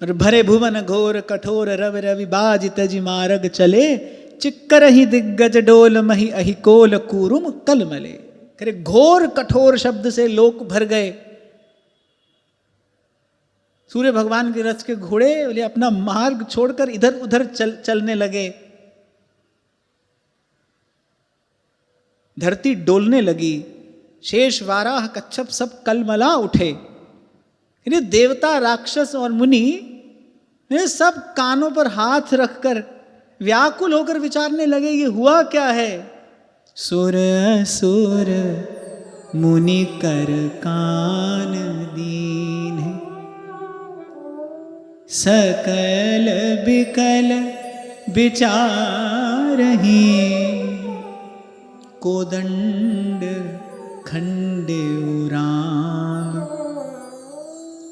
और भरे भुवन घोर कठोर रव रवि बाज तजि मार्ग चले, चिक्कर ही दिग्गज डोल मही अहि कोल कूरुम कलमले। करे घोर कठोर शब्द से लोक भर गए। सूर्य भगवान के रथ के घोड़े बोले अपना मार्ग छोड़कर इधर उधर चलने लगे, धरती डोलने लगी, शेष वाराह कच्छप सब कलमला उठे। यानी देवता राक्षस और मुनि सब कानों पर हाथ रखकर व्याकुल होकर विचारने लगे ये हुआ क्या है। सुर असुर मुनि कर कान दीन, सकल बिकल विचारहि, कोदंड खंडे राम,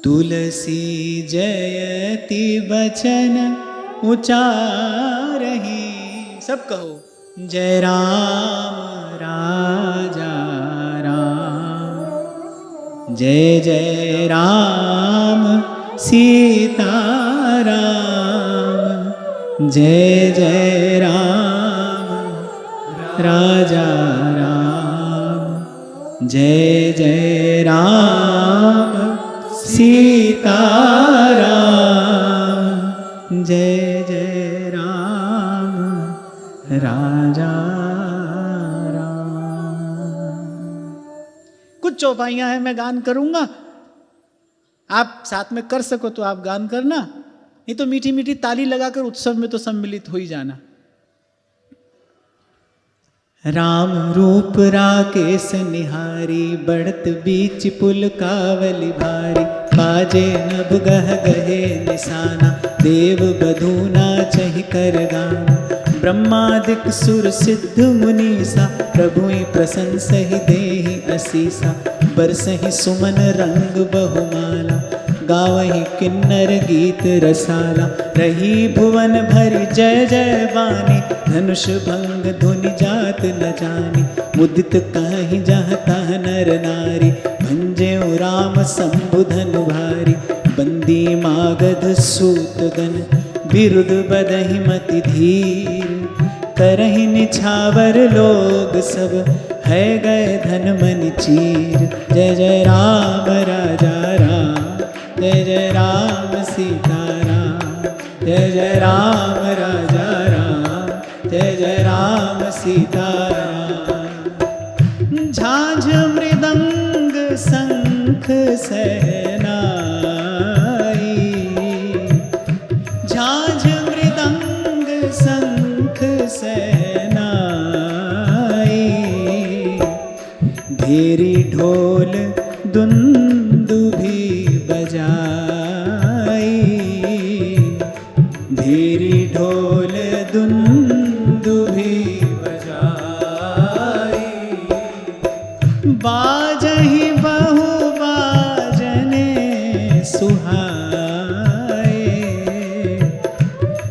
तुलसी जयति बचन उचारहि। सब कहो जय राम राजा राम, जय जय राम सीता राम, जय जय राम राजा राम, जय जय राम सीता राम, जय जय राम राजा राम। कुछ चौपाइयां हैं, मैं गान करूंगा, आप साथ में कर सको तो आप गान करना, नहीं तो मीठी मीठी ताली लगाकर उत्सव में तो सम्मिलित हो ही जाना। राम रूप राकेश निहारी, बढ़त बीच पुल कावली भारी, बाजे नभ गह गहे निशाना, देव बधूना चहि कर गाना, ब्रह्मादिक सुर सिद्ध मुनीसा, प्रभुई प्रशंसहि देहि असीसा, बरसहि सुमन रंग बहुमाला, गावहि किन्नर गीत रसाला, रही भुवन भरी जय जय बानी, धनुष भंग धुनि जात न जानी, मुदित कहि जहाँ तह नर नारी, भंजेउ राम संबुधन भारी, बंदी मागध सूतगन, बिरुद बदहि मति धीर, करहि निछावर लोग सब, है गए धन मन चीर। जय जय राम राजा राम, जय जय राम सीता राम, जय जय राम राजा राम, जय जय राम सीता राम। झांझ मृदंग शंख सहनाई, झांझ मृदंग शंख सहनाई, भेरी ढोल दुंदुभि बजाई, भेरी ढोल दुंदुभि बजाई, बाजहि बहु बाजने सुहाए,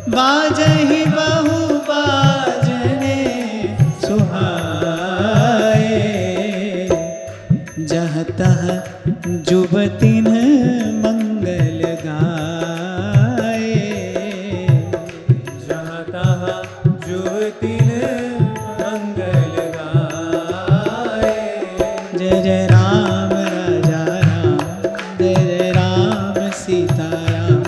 बाजहि बहु बाजने सुहाए, जहाँ तहाँ जुबतिन मंगल गाए, जहाँ तहाँ जुबतिन मंगल गाए। जय जय राम राजा राम, जय जय राम सीता राम,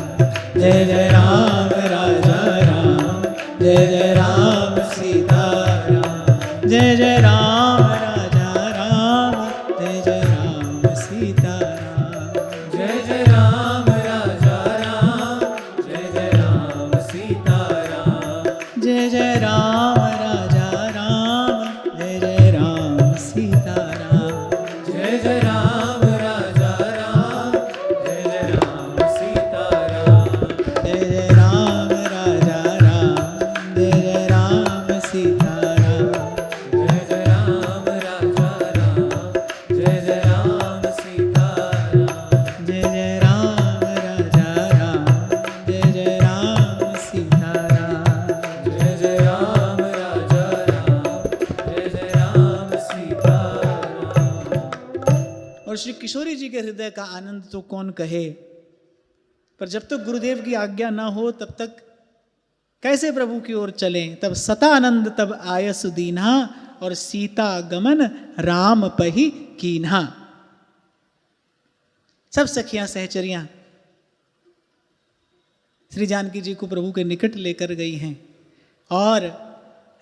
जय जय राम राजा राम, जय जय राम सीता राम, जय जय राम राजा राम, जय जय राम सीता राम, जय जय राम राजा राम, जय जय राम सीता राम, जय जय राम राजा राम, जय जय राम सीता राम, जय जय राम राजा राम, जय जय राम सीता राम, जय जय राम राजा राम, जय जय राम सीता राम, जय जय राम राजा राम, जय जय राम सीता राम, जय जय राम राजा राम, जय जय राम सीता राम, जय जय राम राजा राम, जय जय राम सीता राम। और श्री किशोरी जी के हृदय का आनंद तो कौन कहे। पर जब तक गुरुदेव की आज्ञा ना हो तब तक कैसे प्रभु की ओर चलें। तब सतानंद तब आयस दीन्हा, और सीता गमन राम पही कीन्हा। सब सखियां सहचरियां श्री जानकी जी को प्रभु के निकट लेकर गई हैं, और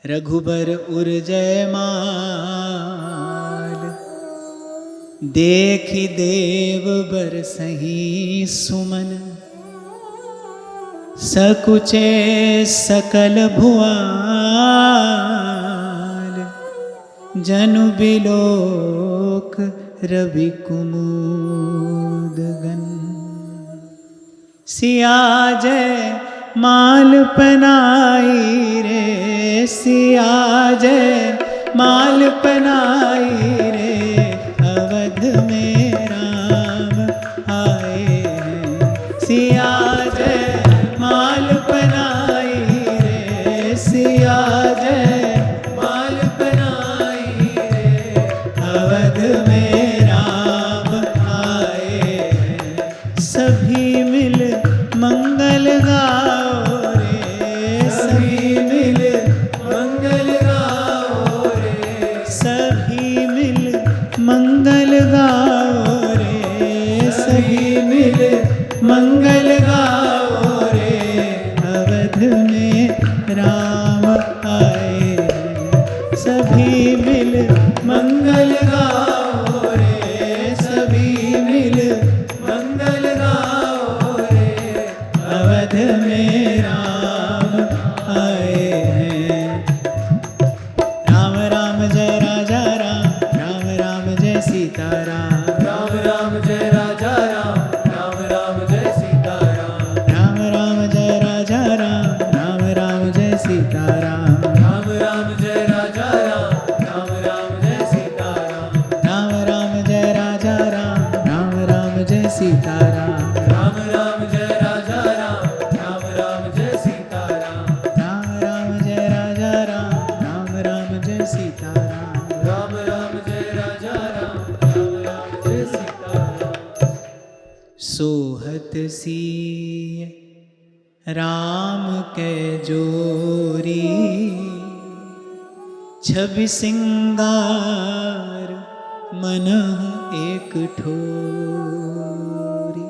रघुबर उर्जयमाल देखि देव बरसहि सुमन, सकुचे सकल भुआल जनु बिलोक रवि कुमुदगन। सिया जय माल पनाई रे, सिया जय माल पनाई रे, अवध में राम आए हैं। सिया जय माल पनाई रे, सिया जय माल पनाई रे, अवध में राम आए हैं। सभी मिल मंगल गाओ रे, सभी मिल मंगल गाओ रे, सभी मिल मंगल गाओ रे, सभी मिल मंगल गाओ रे, अवध में राम आए हैं। सभी मिल मंगल गाओ रे, सभी मिल मंगल गाओ रे, अवध में राम आए हैं। राम राम जय राजा राम, राम राम जय सीता राम, राम राम जय राजा राम, राम राम जय सीता राम, राम राम जय राजा राम, राम राम जय सीता राम, राम राम जय राजा राम, राम राम जय सीता राम, राम राम जय राजा राम, राम राम जय सीता राम, राम राम जय राजा राम, राम राम जय सीता राम, राम राम जय राजा राम, राम राम जय सीता राम। राम राम जय राजा राम, राम राम जय सीता राम। सोहत सिय राम कै जोरी, छवि सिंगार मन एक ठोरी।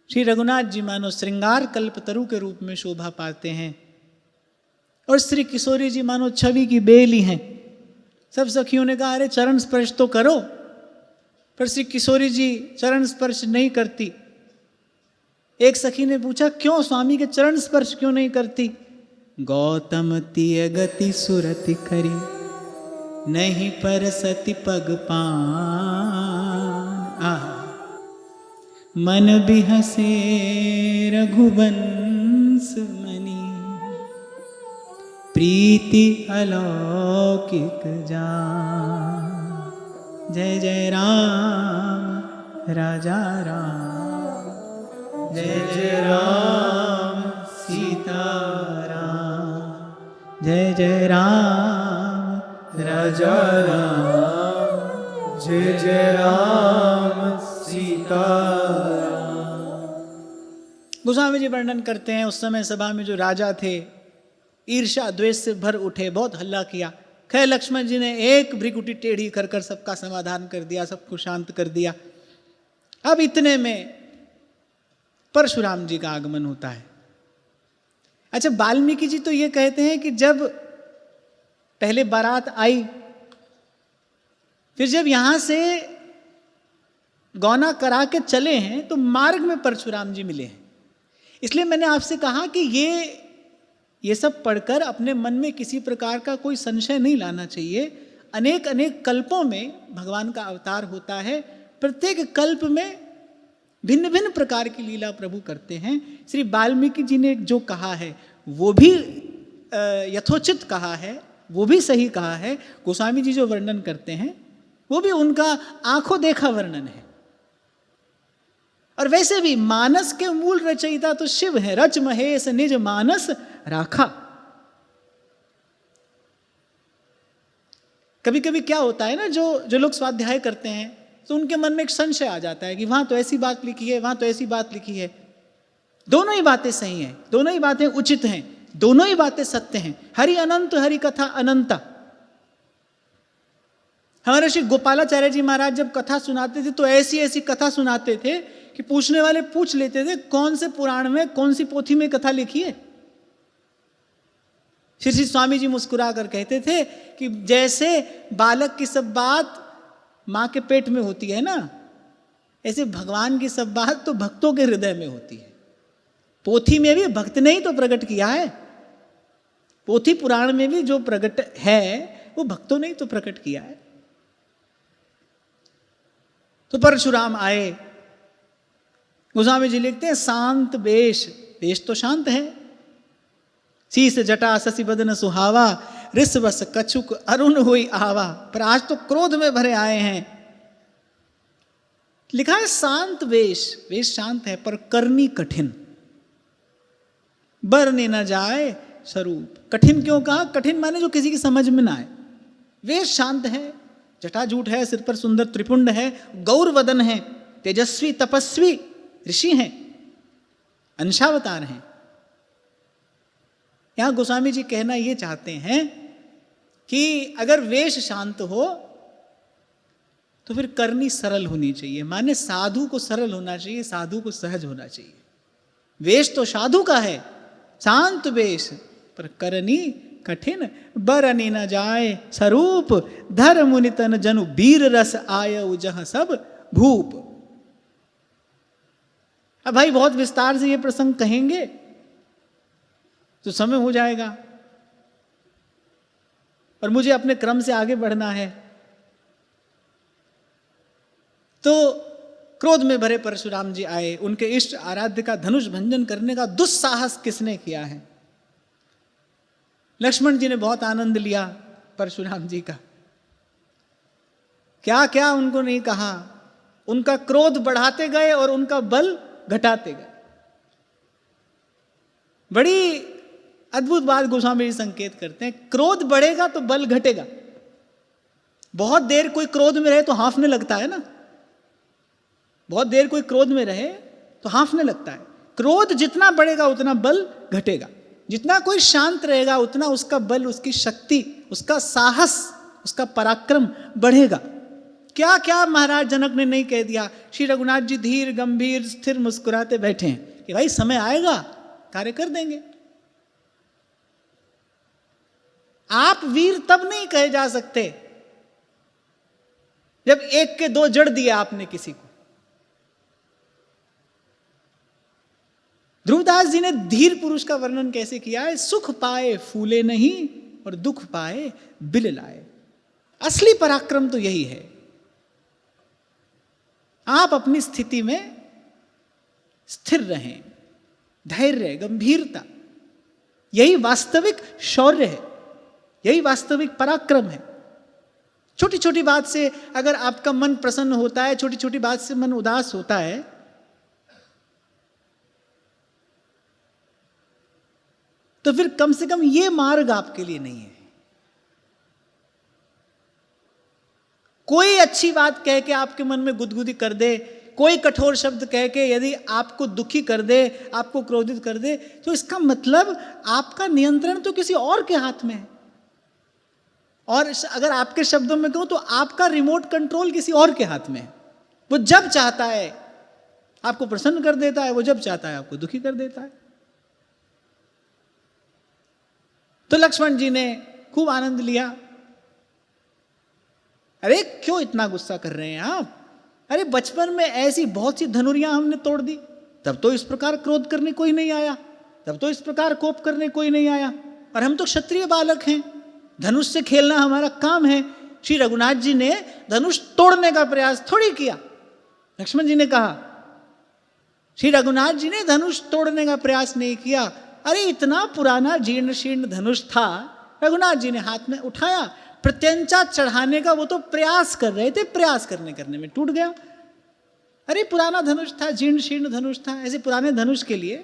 श्री रघुनाथ जी मानो श्रृंगार कल्पतरु के रूप में शोभा पाते हैं, और श्री किशोरी जी मानो छवि की बेली हैं। सब सखियों ने कहा अरे चरण स्पर्श तो करो, पर श्री किशोरी जी चरण स्पर्श नहीं करती। एक सखी ने पूछा क्यों स्वामी के चरण स्पर्श क्यों नहीं करती? गौतम तिय गति सुरति करी, नहीं पर सति पग पान। आहा मन बिहसे रघुवंश मणि, प्रीति अलौकिक जान। जय जय राम राजा राम, जय जय राम सीता राम, जय जय राम राजा राम, जय जय राम सीता राम। गोस्वामी जी वर्णन करते हैं उस समय सभा में जो राजा थे ईर्ष्या द्वेष से भर उठे, बहुत हल्ला किया। खैर लक्ष्मण जी ने एक भ्रिकुटी टेढ़ी कर कर सबका समाधान कर दिया, सबको शांत कर दिया। अब इतने में परशुराम जी का आगमन होता है। अच्छा, वाल्मीकि जी तो ये कहते हैं कि जब पहले बारात आई, फिर जब यहां से गौना करा के चले हैं तो मार्ग में परशुराम जी मिले हैं। इसलिए मैंने आपसे कहा कि ये सब पढ़कर अपने मन में किसी प्रकार का कोई संशय नहीं लाना चाहिए। अनेक अनेक कल्पों में भगवान का अवतार होता है, प्रत्येक कल्प में भिन्न भिन्न प्रकार की लीला प्रभु करते हैं। श्री वाल्मीकि जी ने जो कहा है वो भी यथोचित कहा है, वो भी सही कहा है। गोस्वामी जी जो वर्णन करते हैं वो भी उनका आंखों देखा वर्णन है। और वैसे भी मानस के मूल रचयिता तो शिव है, रच महेश निज मानस राखा। कभी कभी क्या होता है ना, जो लोग स्वाध्याय करते हैं तो उनके मन में एक संशय आ जाता है कि वहां तो ऐसी बात लिखी है, वहां तो ऐसी बात लिखी है। दोनों ही बातें सही हैं, दोनों ही बातें उचित हैं, दोनों ही बातें सत्य हैं। हरि अनंत, हरि कथा अनंता। हमारे श्री गोपालाचार्य जी महाराज जब कथा सुनाते थे तो ऐसी ऐसी कथा सुनाते थे कि पूछने वाले पूछ लेते थे कौन से पुराण में, कौन सी पोथी में कथा लिखी है। श्री स्वामी जी मुस्कुरा कर कहते थे कि जैसे बालक की सब बात मां के पेट में होती है ना, ऐसे भगवान की सब बात तो भक्तों के हृदय में होती है। पोथी में भी भक्त ने ही तो प्रकट किया है, पोथी पुराण में भी जो प्रकट है वो भक्तों ने ही तो प्रकट किया है। तो परशुराम आए, गोस्वामी जी लिखते हैं शांत वेश, वेश तो शांत है। शीस जटा शशि बदन सुहावा, ऋष बस कछुक अरुण हुई आवा। पर आज तो क्रोध में भरे आए हैं। लिखा है शांत वेश, वेश शांत है पर करनी कठिन, बरने न जाए स्वरूप। कठिन क्यों कहा? कठिन माने जो किसी की समझ में ना आए। वेश शांत है, जटाजूट है, सिर पर सुंदर त्रिपुंड है, गौर वदन है, तेजस्वी तपस्वी ऋषि हैं, अंशावतार हैं। यहां गोस्वामी जी कहना ये चाहते हैं कि अगर वेश शांत हो तो फिर करनी सरल होनी चाहिए। माने साधु को सरल होना चाहिए, साधु को सहज होना चाहिए। वेश तो साधु का है, शांत वेश, पर करनी कठिन, बरनी न जाए स्वरूप। धर मुनि तन जनु वीर रस आय जह सब भूप। अब भाई बहुत विस्तार से ये प्रसंग कहेंगे तो समय हो जाएगा और मुझे अपने क्रम से आगे बढ़ना है। तो क्रोध में भरे परशुराम जी आए। उनके इष्ट आराध्य का धनुष भंजन करने का दुस्साहस किसने किया है? लक्ष्मण जी ने बहुत आनंद लिया परशुराम जी का। क्या क्या उनको नहीं कहा, उनका क्रोध बढ़ाते गए और उनका बल घटाते गए। बड़ी अद्भुत बात गोस्वामी जी संकेत करते हैं, क्रोध बढ़ेगा तो बल घटेगा। बहुत देर कोई क्रोध में रहे तो हांफने लगता है ना, बहुत देर कोई क्रोध में रहे तो हांफने लगता है। क्रोध जितना बढ़ेगा उतना बल घटेगा, जितना कोई शांत रहेगा उतना उसका बल, उसकी शक्ति, उसका साहस, उसका पराक्रम बढ़ेगा। क्या क्या महाराज जनक ने नहीं कह दिया। श्री रघुनाथ जी धीर गंभीर स्थिर मुस्कुराते बैठे हैं कि भाई समय आएगा, कार्य कर देंगे। आप वीर तब नहीं कहे जा सकते जब एक के दो जड़ दिए आपने किसी को। ध्रुवदास जी ने धीर पुरुष का वर्णन कैसे किया है? सुख पाए फूले नहीं और दुख पाए बिल लाए। असली पराक्रम तो यही है, आप अपनी स्थिति में स्थिर रहें, धैर्य, गंभीरता, यही वास्तविक शौर्य है, यही वास्तविक पराक्रम है। छोटी छोटी बात से अगर आपका मन प्रसन्न होता है, छोटी छोटी बात से मन उदास होता है, तो फिर कम से कम ये मार्ग आपके लिए नहीं है। कोई अच्छी बात कह के आपके मन में गुदगुदी कर दे, कोई कठोर शब्द कह के यदि आपको दुखी कर दे, आपको क्रोधित कर दे, तो इसका मतलब आपका नियंत्रण तो किसी और के हाथ में है। और अगर आपके शब्दों में कहूं तो आपका रिमोट कंट्रोल किसी और के हाथ में है। वो जब चाहता है आपको प्रसन्न कर देता है, वो जब चाहता है आपको दुखी कर देता है। तो लक्ष्मण जी ने खूब आनंद लिया। अरे क्यों इतना गुस्सा कर रहे हैं आप? अरे बचपन में ऐसी बहुत सी धनुरियां हमने तोड़ दी, तब तो इस प्रकार क्रोध करने कोई नहीं आया, तब तो इस प्रकार कोप करने कोई नहीं आया। और हम तो क्षत्रिय बालक हैं, धनुष से खेलना हमारा काम है। श्री रघुनाथ जी ने धनुष तोड़ने का प्रयास थोड़ी किया। लक्ष्मण जी ने कहा श्री रघुनाथ जी ने धनुष तोड़ने का प्रयास नहीं किया। अरे इतना पुराना जीर्ण शीर्ण धनुष था, रघुनाथ जी ने हाथ में उठाया, प्रत्यंचा चढ़ाने का वो तो प्रयास कर रहे थे, प्रयास करने में टूट गया। अरे पुराना धनुष था, जीर्ण शीर्ण धनुष था, ऐसे पुराने धनुष के लिए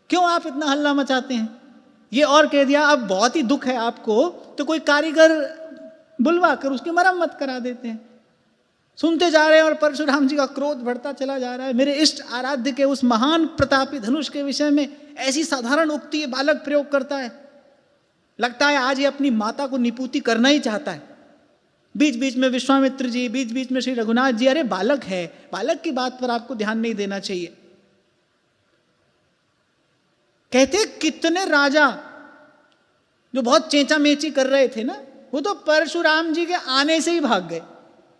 क्यों आप इतना हल्ला मचाते हैं? ये और कह दिया अब बहुत ही दुख है आपको तो कोई कारीगर बुलवा कर उसकी मरम्मत करा देते हैं। सुनते जा रहे हैं और परशुराम जी का क्रोध बढ़ता चला जा रहा है। मेरे इष्ट आराध्य के उस महान प्रतापी धनुष के विषय में ऐसी साधारण उक्ति ये बालक प्रयोग करता है। लगता है आज ये अपनी माता को निपुति करना ही चाहता है। बीच बीच में विश्वामित्र जी, बीच बीच में श्री रघुनाथ जी, अरे बालक है, बालक की बात पर आपको ध्यान नहीं देना चाहिए। कहते कितने राजा जो बहुत चेंचा मेची कर रहे थे ना, वो तो परशुराम जी के आने से ही भाग गए।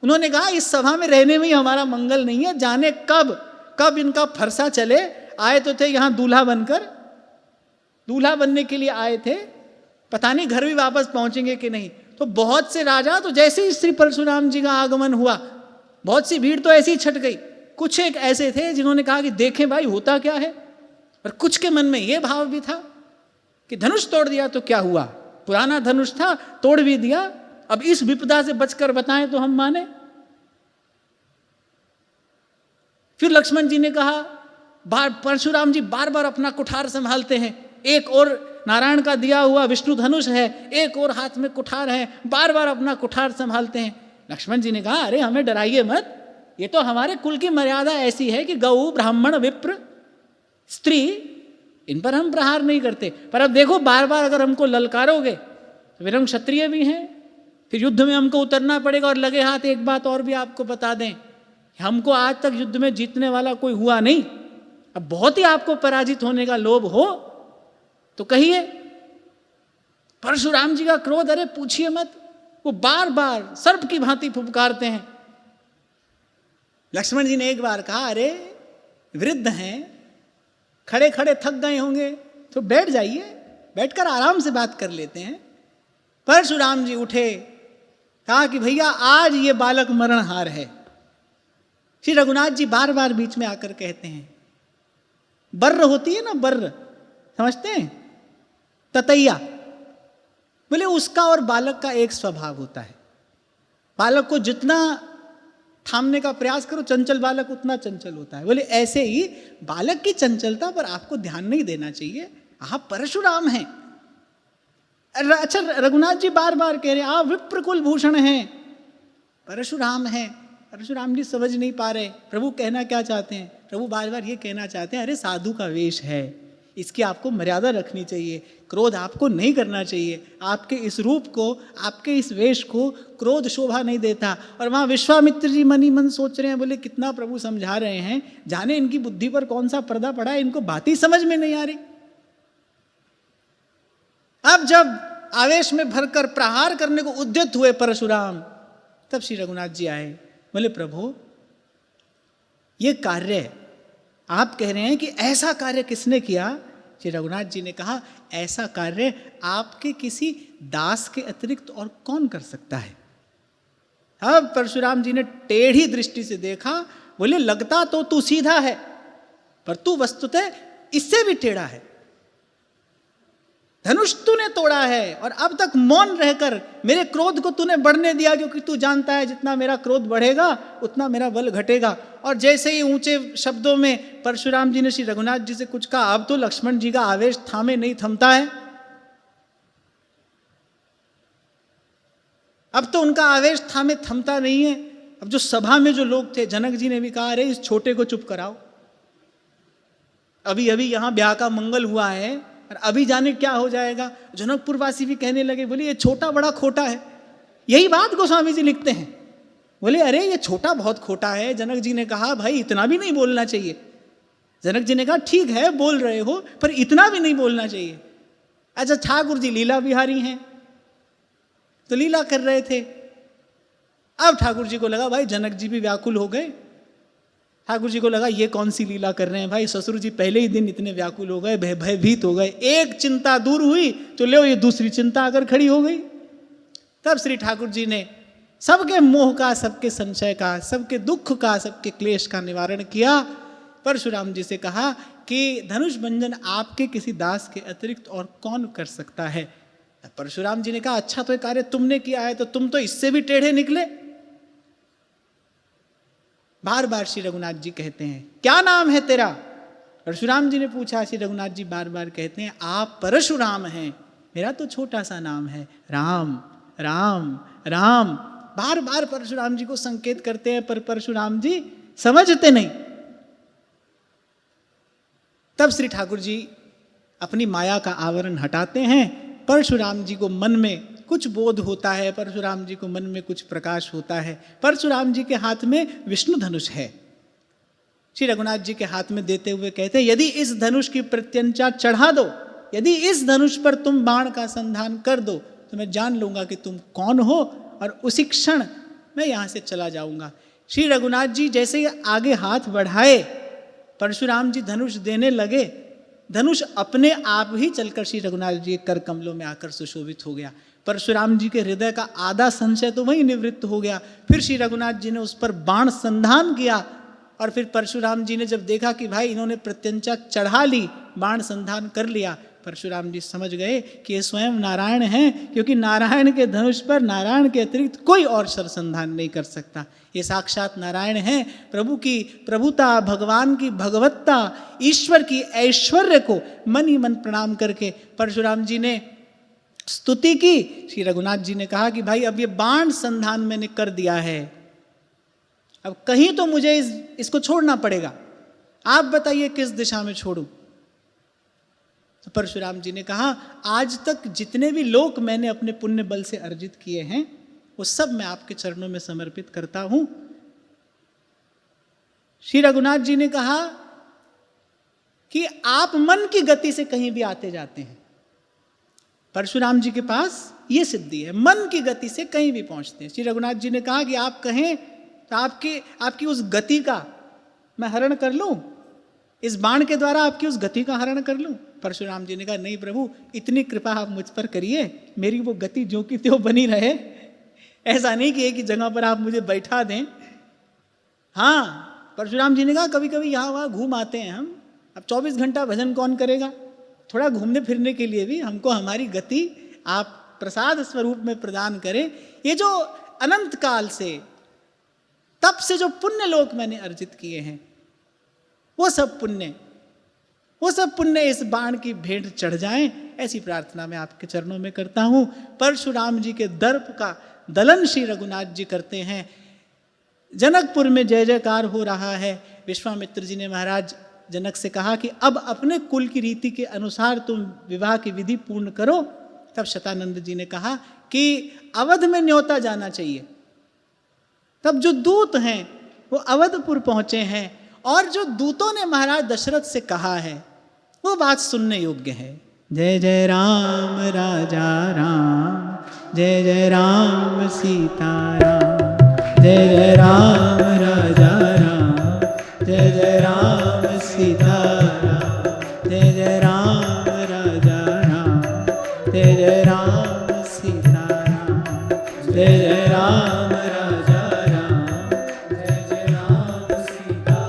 उन्होंने कहा इस सभा में रहने में ही हमारा मंगल नहीं है, जाने कब कब इनका फरसा चले। आए तो थे यहाँ दूल्हा बनकर, दूल्हा बनने के लिए आए थे, पता नहीं घर भी वापस पहुंचेंगे कि नहीं। तो बहुत से राजा, तो जैसे ही श्री परशुराम जी का आगमन हुआ, बहुत सी भीड़ तो ऐसी ही छट गई। कुछ एक ऐसे थे जिन्होंने कहा कि देखें भाई होता क्या है, और कुछ के मन में यह भाव भी था कि धनुष तोड़ दिया तो क्या हुआ, पुराना धनुष था, तोड़ भी दिया, अब इस विपदा से बचकर बताएं तो हम माने। फिर लक्ष्मण जी ने कहा, परशुराम जी बार बार अपना कुठार संभालते हैं, एक और नारायण का दिया हुआ विष्णु धनुष है, एक और हाथ में कुठार है, बार बार अपना कुठार संभालते हैं। लक्ष्मण जी ने कहा अरे हमें डराइए मत, ये तो हमारे कुल की मर्यादा ऐसी है कि गौ ब्राह्मण विप्र स्त्री इन पर हम प्रहार नहीं करते, पर अब देखो बार बार अगर हमको ललकारोगे तो फिर हम क्षत्रिय भी हैं, फिर युद्ध में हमको उतरना पड़ेगा। और लगे हाथ एक बात और भी आपको बता दें, हमको आज तक युद्ध में जीतने वाला कोई हुआ नहीं, अब बहुत ही आपको पराजित होने का लोभ हो तो कहिए। परशुराम जी का क्रोध अरे पूछिए मत, वो बार बार सर्प की भांति फुफकारते हैं। लक्ष्मण जी ने एक बार कहा अरे वृद्ध हैं, खड़े खड़े थक गए होंगे तो बैठ जाइए, बैठकर आराम से बात कर लेते हैं। परशुराम जी उठे, कहा कि भैया आज ये बालक मरणहार है। श्री रघुनाथ जी बार बार बीच में आकर कहते हैं, बर्र होती है ना, बर्र समझते हैं, ततैया, बोले उसका और बालक का एक स्वभाव होता है। बालक को जितना थामने का प्रयास करो, चंचल बालक उतना चंचल होता है। बोले ऐसे ही बालक की चंचलता पर आपको ध्यान नहीं देना चाहिए, आप परशुराम हैं। अच्छा रघुनाथ जी बार बार कह रहे आप विप्रकुल भूषण हैं, परशुराम हैं। परशुराम जी समझ नहीं पा रहे प्रभु कहना क्या चाहते हैं। प्रभु बार बार ये कहना चाहते हैं अरे साधु का वेश है, इसकी आपको मर्यादा रखनी चाहिए, क्रोध आपको नहीं करना चाहिए, आपके इस रूप को, आपके इस वेश को क्रोध शोभा नहीं देता। और वहाँ विश्वामित्र जी मन ही मन सोच रहे हैं, बोले कितना प्रभु समझा रहे हैं, जाने इनकी बुद्धि पर कौन सा पर्दा पड़ा है, इनको बात ही समझ में नहीं आ रही। अब जब आवेश में भरकर प्रहार करने को उद्यत हुए परशुराम, तब श्री रघुनाथ जी आए, बोले प्रभु ये कार्य आप कह रहे हैं कि ऐसा कार्य किसने किया। श्री रघुनाथ जी ने कहा ऐसा कार्य आपके किसी दास के अतिरिक्त और कौन कर सकता है। अब परशुराम जी ने टेढ़ी दृष्टि से देखा, बोले लगता तो तू सीधा है, पर तू वस्तुतः इससे भी टेढ़ा है। धनुष तूने तोड़ा है और अब तक मौन रहकर मेरे क्रोध को तूने बढ़ने दिया, क्योंकि तू जानता है जितना मेरा क्रोध बढ़ेगा उतना मेरा बल घटेगा। और जैसे ही ऊंचे शब्दों में परशुराम जी ने श्री रघुनाथ जी से कुछ कहा, अब तो लक्ष्मण जी का आवेश थामे नहीं थमता है, अब तो उनका आवेश थामे थमता नहीं है। अब जो सभा में जो लोग थे, जनक जी ने भी कहा अरे इस छोटे को चुप कराओ, अभी अभी यहाँ ब्याह का मंगल हुआ है और अभी जाने क्या हो जाएगा। जनकपुर वासी भी कहने लगे, बोले ये छोटा बड़ा खोटा है। यही बात गोस्वामी जी लिखते हैं, बोले अरे ये छोटा बहुत खोटा है। जनक जी ने कहा भाई इतना भी नहीं बोलना चाहिए। जनक जी ने कहा ठीक है बोल रहे हो, पर इतना भी नहीं बोलना चाहिए। अच्छा ठाकुर जी लीला बिहारी हैं, तो लीला कर रहे थे। अब ठाकुर जी को लगा भाई जनक जी भी व्याकुल हो गए। ठाकुर जी को लगा ये कौन सी लीला कर रहे हैं भाई, ससुर जी पहले ही दिन इतने व्याकुल हो गए, भयभीत हो गए, एक चिंता दूर हुई तो ले ये दूसरी चिंता आकर खड़ी हो गई। तब श्री ठाकुर जी ने सबके मोह का, सबके संशय का, सबके दुख का, सबके क्लेश का निवारण किया। परशुराम जी से कहा कि धनुष भंजन आपके किसी दास के अतिरिक्त और कौन कर सकता है। परशुराम जी ने कहा अच्छा तो ये कार्य तुमने किया है, तो तुम तो इससे भी टेढ़े निकले। बार बार श्री रघुनाथ जी कहते हैं क्या नाम है तेरा। परशुराम जी ने पूछा, श्री रघुनाथ जी बार बार कहते हैं आप परशुराम हैं, मेरा तो छोटा सा नाम है राम राम राम। बार बार परशुराम जी को संकेत करते हैं, पर परशुराम जी समझते नहीं। तब श्री ठाकुर जी अपनी माया का आवरण हटाते हैं। परशुराम जी को मन में कुछ बोध होता है, परशुराम जी को मन में कुछ प्रकाश होता है। परशुराम जी के हाथ में विष्णु धनुष है। श्री रघुनाथ जी के हाथ में देते हुए कहते हैं, यदि इस धनुष की प्रत्यंचा चढ़ा दो, यदि इस धनुष पर तुम बाण का संधान कर दो, तो मैं जान लूंगा कि तुम कौन हो, और उसी क्षण मैं यहां से चला जाऊंगा। श्री रघुनाथ जी जैसे ही आगे हाथ बढ़ाए, परशुराम जी धनुष देने लगे, धनुष अपने आप ही चलकर श्री रघुनाथ जी के कर कमलों में आकर सुशोभित हो गया। परशुराम जी के हृदय का आधा संशय तो वहीं निवृत्त हो गया। फिर श्री रघुनाथ जी ने उस पर बाण संधान किया, और फिर परशुराम जी ने जब देखा कि भाई इन्होंने प्रत्यंचा चढ़ा ली, बाण संधान कर लिया, परशुराम जी समझ गए कि ये स्वयं नारायण हैं, क्योंकि नारायण के धनुष पर नारायण के अतिरिक्त कोई और शर संधान नहीं कर सकता। ये साक्षात नारायण हैं। प्रभु की प्रभुता, भगवान की भगवत्ता, ईश्वर की ऐश्वर्य को मन ही मन प्रणाम करके परशुराम जी ने स्तुति की। श्री रघुनाथ जी ने कहा कि भाई अब ये बाण संधान मैंने कर दिया है, अब कहीं तो मुझे इसको छोड़ना पड़ेगा, आप बताइए किस दिशा में छोड़ूं। तो परशुराम जी ने कहा, आज तक जितने भी लोक मैंने अपने पुण्य बल से अर्जित किए हैं, वो सब मैं आपके चरणों में समर्पित करता हूं। श्री रघुनाथ जी ने कहा कि आप मन की गति से कहीं भी आते जाते हैं। परशुराम जी के पास ये सिद्धि है, मन की गति से कहीं भी पहुंचते हैं। श्री रघुनाथ जी ने कहा कि आप कहें तो आपकी उस गति का मैं हरण कर लूं, इस बाण के द्वारा आपकी उस गति का हरण कर लूं। परशुराम जी ने कहा, नहीं प्रभु, इतनी कृपा आप मुझ पर करिए, मेरी वो गति जो की त्यों बनी रहे। ऐसा नहीं कि एक ही जगह पर आप मुझे बैठा दें। हाँ, परशुराम जी ने कहा, कभी कभी यहाँ वहाँ घूम आते हैं हम, अब 24 घंटा भजन कौन करेगा, थोड़ा घूमने फिरने के लिए भी हमको हमारी गति आप प्रसाद स्वरूप में प्रदान करें। ये जो अनंत काल से, तब से जो पुण्य लोक मैंने अर्जित किए हैं, वो सब पुण्य इस बाण की भेंट चढ़ जाएं, ऐसी प्रार्थना मैं आपके चरणों में करता हूं। परशुराम जी के दर्प का दलन श्री रघुनाथ जी करते हैं। जनकपुर में जय जयकार हो रहा है। विश्वामित्र जी ने महाराज जनक से कहा कि अब अपने कुल की रीति के अनुसार तुम विवाह की विधि पूर्ण करो। तब शतानंद जी ने कहा कि अवध में न्योता जाना चाहिए। तब जो दूत हैं वो अवधपुर पहुंचे हैं, और जो दूतों ने महाराज दशरथ से कहा है वो बात सुनने योग्य है। जय जय राम राजा राम, जय जय राम सीता राम, जय जय राम राजा राम, जय जय राम सीता राम, जय जय राम राजा राम, जय जय राम सीता राम, जय जय राम राजा राम, जय जय राम सीता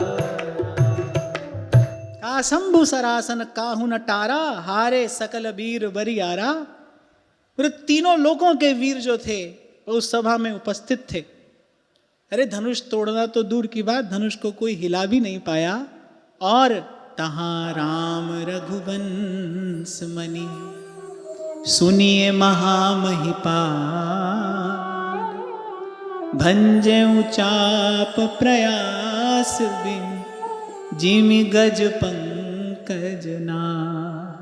राम। शंभु सरासन काहू न टारा, हारे सकल वीर बरियारा। पूरे तीनों लोगों के वीर जो थे वो उस सभा में उपस्थित थे। अरे धनुष तोड़ना तो दूर की बात, धनुष को कोई हिला भी नहीं पाया। और तहाँ राम रघुवंश मणि, सुनिए महामहिपाल, भंजऊ चाप प्रयास बिन, जिमि गज पंकज नार।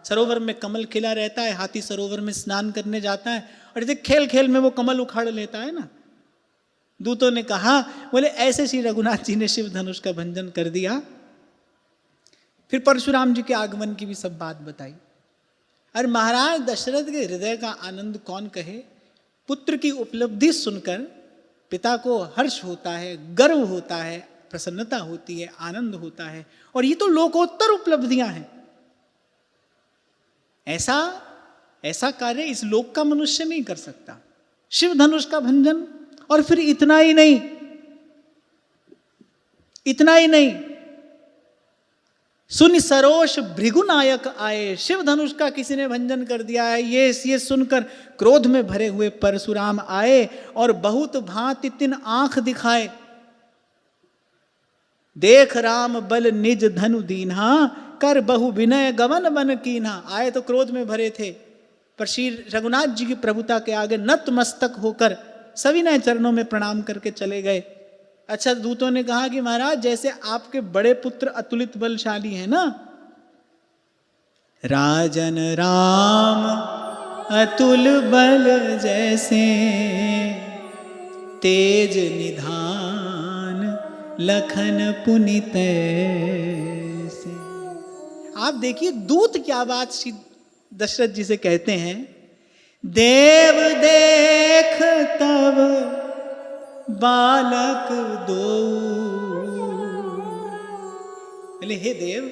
सरोवर में कमल खिला रहता है, हाथी सरोवर में स्नान करने जाता है, और जैसे खेल खेल में वो कमल उखाड़ लेता है ना। दूतों ने कहा, बोले ऐसे श्री रघुनाथ जी ने शिव धनुष का भंजन कर दिया। फिर परशुराम जी के आगमन की भी सब बात बताई। और महाराज दशरथ के हृदय का आनंद कौन कहे। पुत्र की उपलब्धि सुनकर पिता को हर्ष होता है, गर्व होता है, प्रसन्नता होती है, आनंद होता है। और ये तो लोकोत्तर उपलब्धियां हैं। ऐसा कार्य इस लोक का मनुष्य नहीं कर सकता। शिव धनुष का भंजन, और फिर इतना ही नहीं, सुन सरोष भृगुनायक आए। शिव धनुष का किसी ने भंजन कर दिया है, ये सुनकर क्रोध में भरे हुए परशुराम आए और बहुत भांति तिन आंख दिखाए। देख राम बल निज धनु दीन्हा, कर बहु विनय गवन बन कीन्हा। आए तो क्रोध में भरे थे, पर श्री रघुनाथ जी की प्रभुता के आगे नतमस्तक होकर सविनय चरणों में प्रणाम करके चले गए। अच्छा, दूतों ने कहा कि महाराज जैसे आपके बड़े पुत्र अतुलित बलशाली हैं ना, राजन राम अतुल बल जैसे, तेज निधान लखन पुनित से। आप देखिए दूत क्या बात श्री दशरथ जी से कहते हैं, देव देख तब बालक दो। बोले हे देव,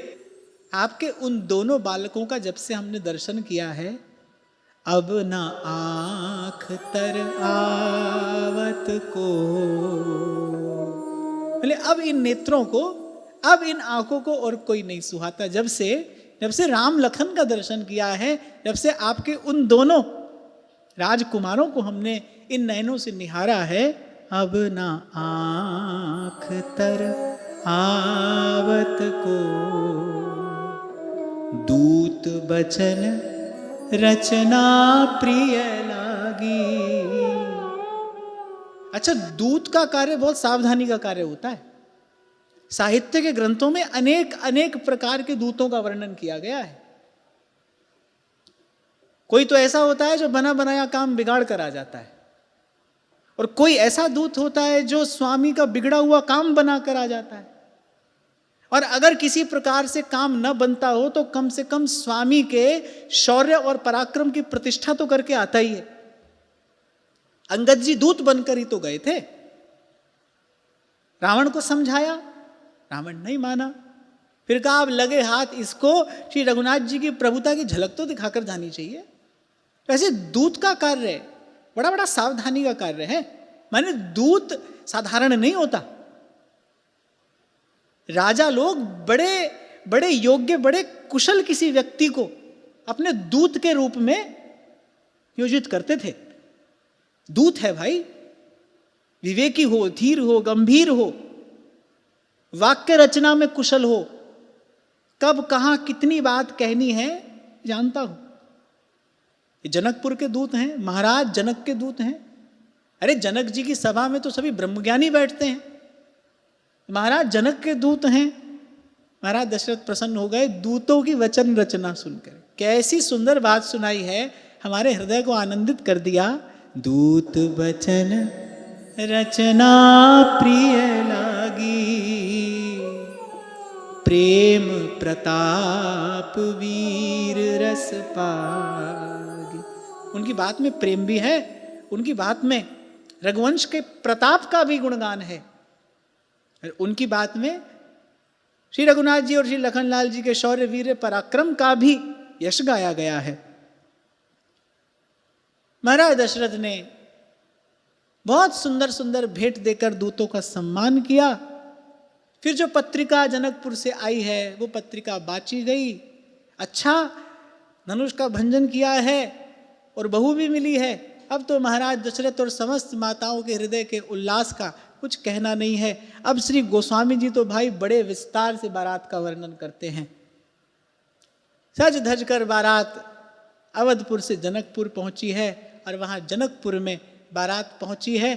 आपके उन दोनों बालकों का जब से हमने दर्शन किया है, अब न आँख तर आवत को। बोले अब इन नेत्रों को, अब इन आंखों को और कोई नहीं सुहाता। जब से राम लखन का दर्शन किया है, जब से आपके उन दोनों राजकुमारों को हमने इन नयनों से निहारा है, अब ना आँख तर आवत को। दूत बचन रचना प्रिय लागी। अच्छा, दूत का कार्य बहुत सावधानी का कार्य होता है। साहित्य के ग्रंथों में अनेक अनेक प्रकार के दूतों का वर्णन किया गया है। कोई तो ऐसा होता है जो बना बनाया काम बिगाड़ कर आ जाता है, और कोई ऐसा दूत होता है जो स्वामी का बिगड़ा हुआ काम बना कर आ जाता है। और अगर किसी प्रकार से काम न बनता हो तो कम से कम स्वामी के शौर्य और पराक्रम की प्रतिष्ठा तो करके आता ही है। अंगद जी दूत बनकर ही तो गए थे, रावण को समझाया, रावण नहीं माना, फिर कहा अब लगे हाथ इसको श्री रघुनाथ जी की प्रभुता की झलक तो दिखाकर जानी चाहिए। वैसे दूत का कार्य बड़ा बड़ा सावधानी का कार्य है। माने दूत साधारण नहीं होता। राजा लोग बड़े बड़े योग्य, बड़े कुशल किसी व्यक्ति को अपने दूत के रूप में नियोजित करते थे। दूत है भाई, विवेकी हो, धीर हो, गंभीर हो, वाक्य रचना में कुशल हो, कब कहां कितनी बात कहनी है जानता हूं। ये जनकपुर के दूत हैं, महाराज जनक के दूत हैं। अरे जनक जी की सभा में तो सभी ब्रह्मज्ञानी बैठते हैं, महाराज जनक के दूत हैं। महाराज दशरथ प्रसन्न हो गए दूतों की वचन रचना सुनकर। कैसी सुंदर बात सुनाई है, हमारे हृदय को आनंदित कर दिया। दूत वचन रचना प्रिय लागी, प्रेम प्रताप वीर रस पागी। उनकी बात में प्रेम भी है, उनकी बात में रघुवंश के प्रताप का भी गुणगान है, उनकी बात में श्री रघुनाथ जी और श्री लखनलाल जी के शौर्य वीर पराक्रम का भी यश गाया गया है। महाराज दशरथ ने बहुत सुंदर सुंदर भेंट देकर दूतों का सम्मान किया। फिर जो पत्रिका जनकपुर से आई है वो पत्रिका बांची गई। अच्छा, धनुष का भंजन किया है और बहू भी मिली है। अब तो महाराज दशरथ और समस्त माताओं के हृदय के उल्लास का कुछ कहना नहीं है। अब श्री गोस्वामी जी तो भाई बड़े विस्तार से बारात का वर्णन करते हैं। सज धज कर बारात अवधपुर से जनकपुर पहुंची है और वहां जनकपुर में बारात पहुंची है।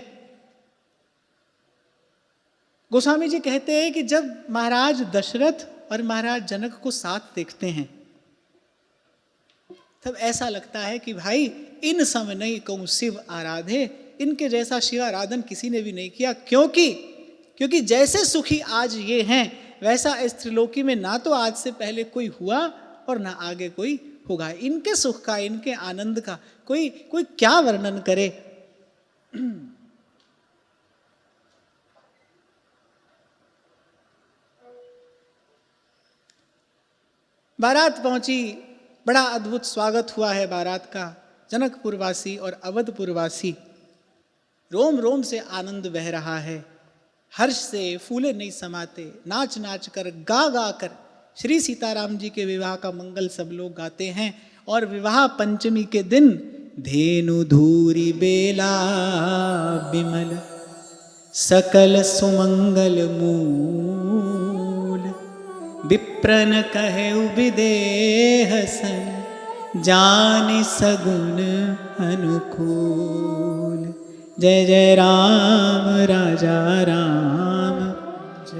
गोस्वामी जी कहते हैं कि जब महाराज दशरथ और महाराज जनक को साथ देखते हैं तब ऐसा लगता है कि भाई इन सम नहीं कहूं शिव आराधे, इनके जैसा शिव आराधन किसी ने भी नहीं किया। क्योंकि जैसे सुखी आज ये हैं वैसा इस त्रिलोकी में ना तो आज से पहले कोई हुआ और ना आगे कोई होगा। इनके सुख का, इनके आनंद का कोई क्या वर्णन करे। बारात पहुंची, बड़ा अद्भुत स्वागत हुआ है बारात का। जनकपुरवासी और अवधपुरवासी रोम रोम से आनंद बह रहा है, हर्ष से फूले नहीं समाते। नाच नाच कर, गा गा कर श्री सीताराम जी के विवाह का मंगल सब लोग गाते हैं। और विवाह पंचमी के दिन धेनु धूरी बेला बिमल सकल सुमंगल मूल, विप्रन कहे विदेह सन जानि सगुन अनुकूल। जय जय राम राजा राम,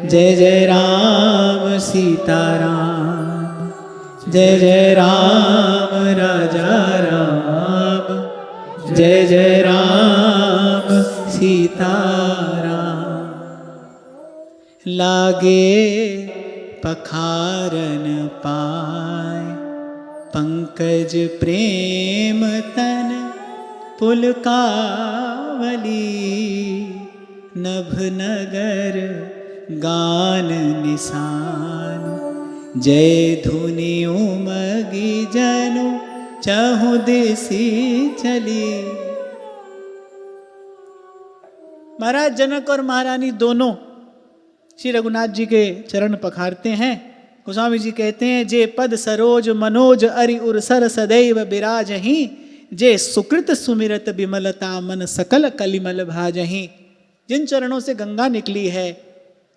जय जय राम सीताराम, जय जय राम राजा राम, जय जय राम सीताराम। लागे पखारन पाए पंकज प्रेम तन पुलकावली, नभ नगर गान निशान, जय धुनि उमगी जनु चहु दिशि चली। महाराज जनक और महारानी दोनों श्री रघुनाथ जी के चरण पखारते हैं। गोस्वामी जी कहते हैं, जे पद सरोज मनोज अरि उरसर सदैव बिराजहीं, जे सुकृत सुमिरत विमलता मन सकल कलिमल भाजहीं। जिन चरणों से गंगा निकली है,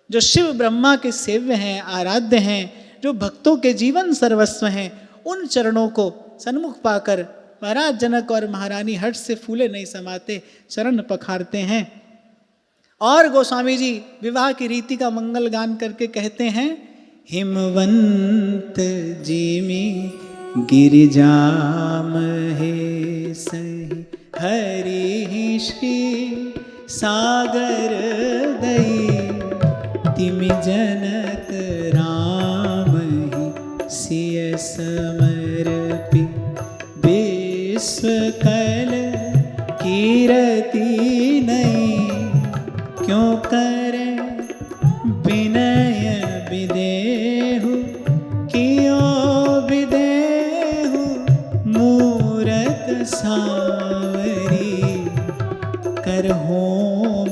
जो शिव ब्रह्मा के सेव्य हैं, आराध्य हैं, जो भक्तों के जीवन सर्वस्व हैं, उन चरणों को सन्मुख पाकर महाराज जनक और महारानी हर्ष से फूले नहीं समाते, चरण पखारते हैं। और गोस्वामी जी विवाह की रीति का मंगल गान करके कहते हैं, हिमवंत जिमि गिरिजा महेसहि, हरि श्री सागर दई, तिमि जनक राम ही सिय समर्पि, विश्व कल कीरति नहीं, क्यों करे विनय विदेहु, कियो विदेहु मूरत सांवरी, कर होम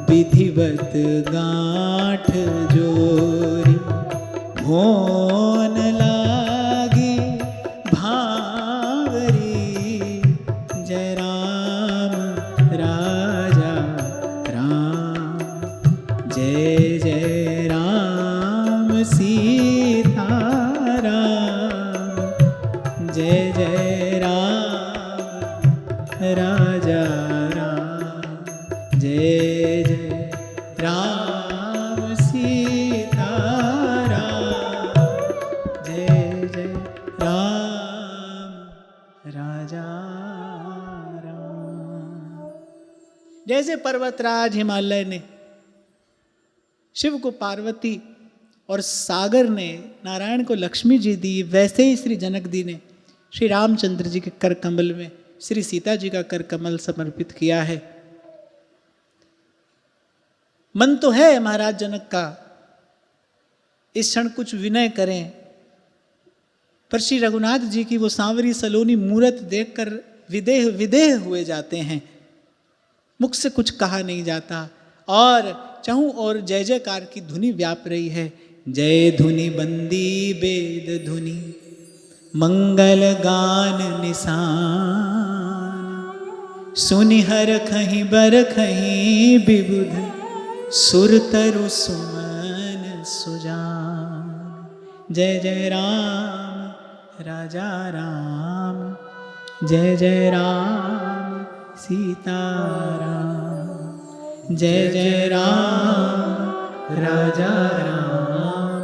विधिवत गांठ जोरी, होन लागी भावरी, जय राम राजा राम, जय जय राम सीताराम, जय जय राम राजा राम, जय जय राम सीताराम, जय जय राम राजा राम। जैसे पर्वतराज हिमालय ने शिव को पार्वती और सागर ने नारायण को लक्ष्मी जी दी, वैसे ही श्री जनक दी ने श्री रामचंद्र जी के कर कमल में श्री सीता जी का कर कमल समर्पित किया है। मन तो है महाराज जनक का इस क्षण कुछ विनय करें, पर श्री रघुनाथ जी की वो सांवरी सलोनी मूरत देखकर विदेह विदेह हुए जाते हैं। मुख से कुछ कहा नहीं जाता और चहु और जय जयकार की धुनि व्याप रही है। जय धुनि बंदी वेद धुनि मंगल गान निशान, सुनि हर खहीं बर खहीं विबुध सुर तरु सुमन सुजान। जय जय राम राजा राम, जय जय राम सीताराम, जय जय राम राजा राम,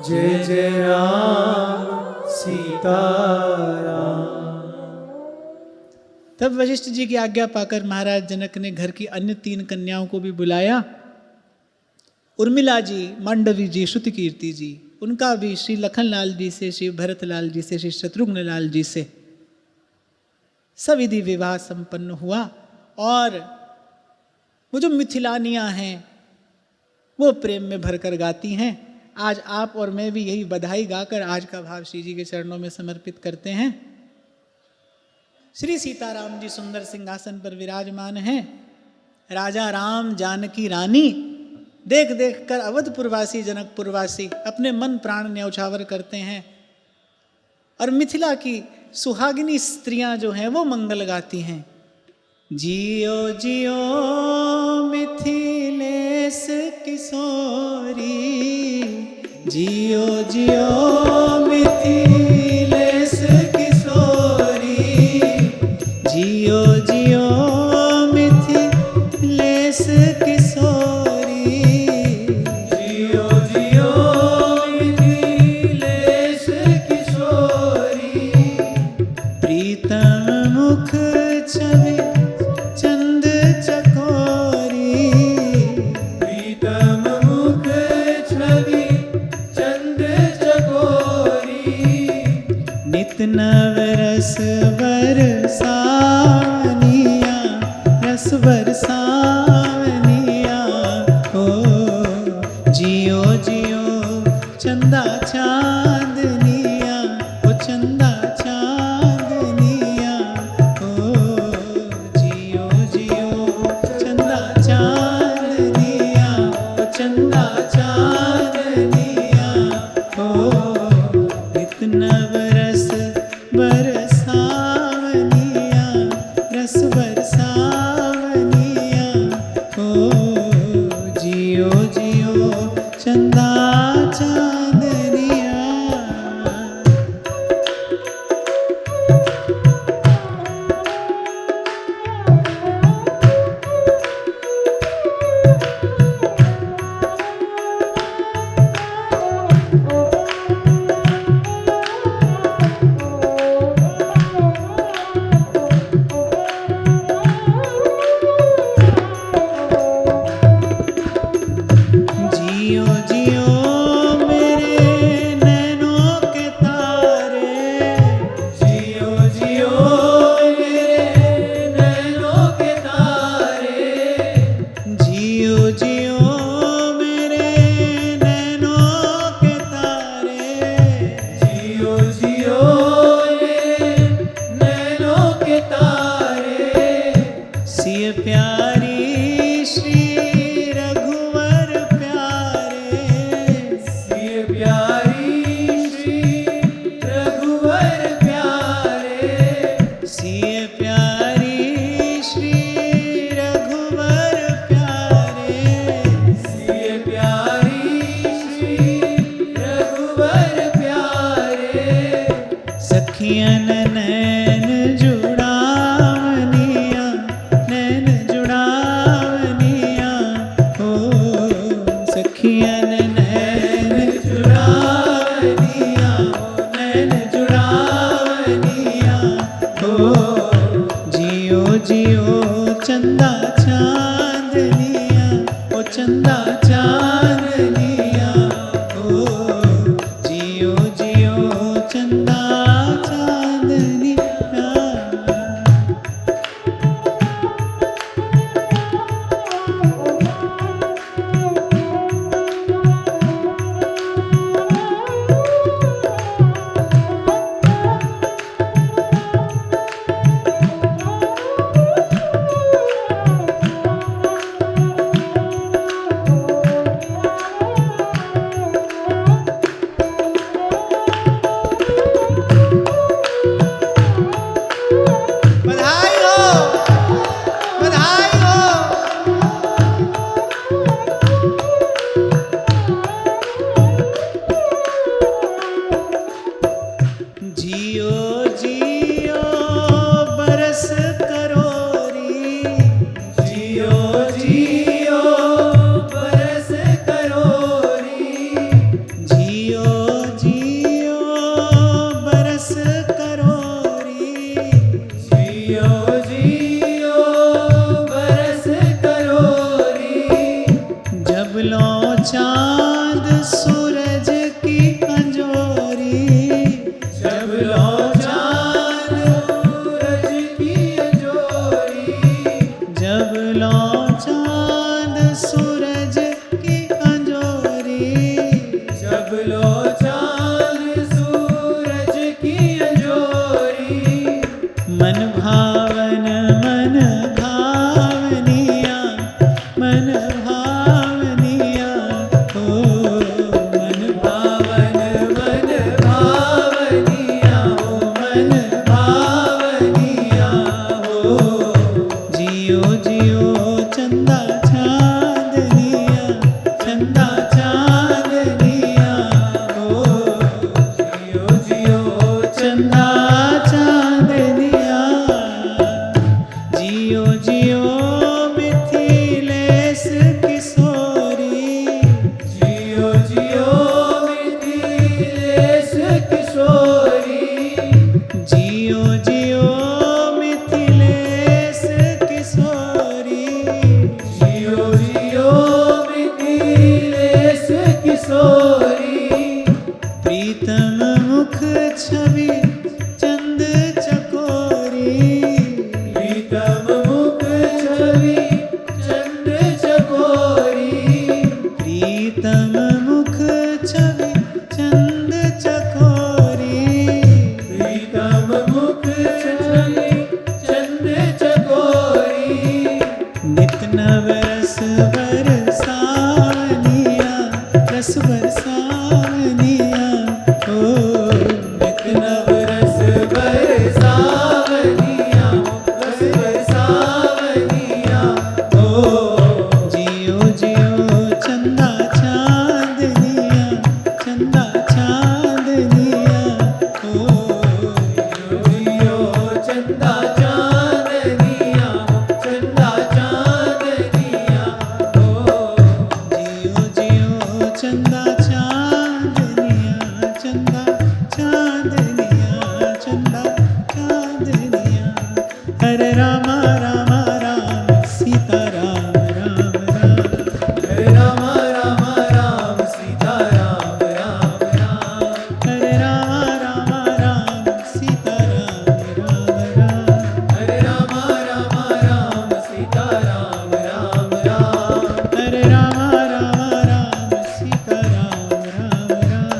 जय जय राम सीताराम। तब वशिष्ठ जी की आज्ञा पाकर महाराज जनक ने घर की अन्य 3 कन्याओं को भी बुलाया। उर्मिला जी, मांडवी जी, श्रुति कीर्ति जी, उनका भी श्री लखनलाल जी से, श्री भरतलाल जी से, श्री शत्रुघ्न लाल जी से सविधि विवाह संपन्न हुआ। और वो जो मिथिलानियाँ हैं वो प्रेम में भरकर गाती हैं। आज आप और मैं भी यही बधाई गाकर आज का भाव श्री जी के चरणों में समर्पित करते हैं। श्री सीताराम जी सुंदर सिंहासन पर विराजमान हैं। राजा राम जानकी रानी देख देख कर अवधपुरवासी जनकपुरवासी अपने मन प्राण न्यौछावर करते हैं। और मिथिला की सुहागिनी स्त्रियां जो हैं वो मंगल गाती हैं। जियो जियो मिथिलेश किशोरी, जियो जियो मिथिलेश किशोरी, जियो जियो मिथिलेश नव रस बरसावनिया, रस बरसावनिया हो। जियो जियो चंदा चांदनिया, ओ चंदा चांदनिया हो। जियो जियो चंदा चांदनिया, ओ चंदा चांदनिया हो। नित नव रस बरसावनिया, रस बरसावनिया हो। जियो जियो चंदा चांदनिया। जियो जियो मेरे नैनों के तारे, जियो जियो मेरे नैनों के तारे। जियो जियो मेरे नैनों के तारे। जियो जियो मेरे नैनों के तारे। सिय प्यारी श्री रघुवर प्यारे, सिय प्यारी श्री रघुवर प्यारे। सिय प्यारी श्री रघुवर प्यारे। सिय प्यारी श्री रघुवर प्यारे। सखियन नैन जुड़ावनिया, नैन जुड़ावनिया हो। सखियन नैन जुड़ावनिया, नैन जुड़ावनिया हो। जियो जियो चंदा चांदनिया, ओ चंदा चांदनिया हो। जियो जियो चंदा चांदनिया। बधाई हो, बधाई हो। जियो जियो बरस करोरी, जियो जियो बरस करोरी। जियो जियो बरस करोरी। जियो जियो बरस करोरी। जब लो चांद सूरज की अंजोरी, जब लो चांद सूरज की अंजोरी। जब लो चांद सूरज की अंजोरी। जब लो चांद सूरज की अंजोरी। मन भावन मन भावनिया, मन भावनिया हो। मन पावन मन भावनिया हो, मन भावनिया हो। जियो जियो चंदा चांदनिया, चंदा चांदनिया छवि चंद चकोरी, प्रीतम मुख छवि चंद चकोरी, नित नव रस बरसावनिया, रस बरसावनिया, ओ नित नव रस बरसावनिया, रस बरसावनिया, ओ जियो जियो चंदा चांदनिया, चंदा चांदनिया, ओ जियो चंदा चांदनिया, चंदा चांदनिया, ओ जियो जियो चंदा चांदनिया, चंदा चांदनिया, चंदा चांदनिया। हरे राम राम राम सीता राम राम राम, हरे राम राम राम सीता राम राम राम, हरे राम राम राम सीता राम राम राम, हरे राम राम राम सीता राम राम राम, हरे राम राम राम सीता राम राम राम।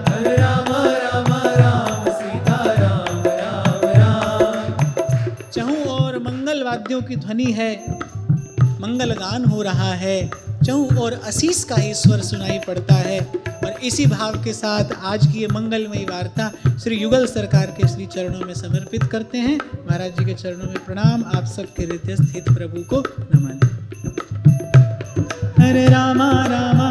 हरे राम राम राम सीता राम राम राम। चहु और मंगल वाद्यों की ध्वनि है, मंगल गान हो रहा है, चहु और आशीष का ही स्वर सुनाई पड़ता है। और इसी भाव के साथ आज की ये मंगलमयी वार्ता श्री युगल सरकार के श्री चरणों में समर्पित करते हैं। महाराज जी के चरणों में प्रणाम, आप सबके हृदय स्थित प्रभु को नमन। हरे रामा रामा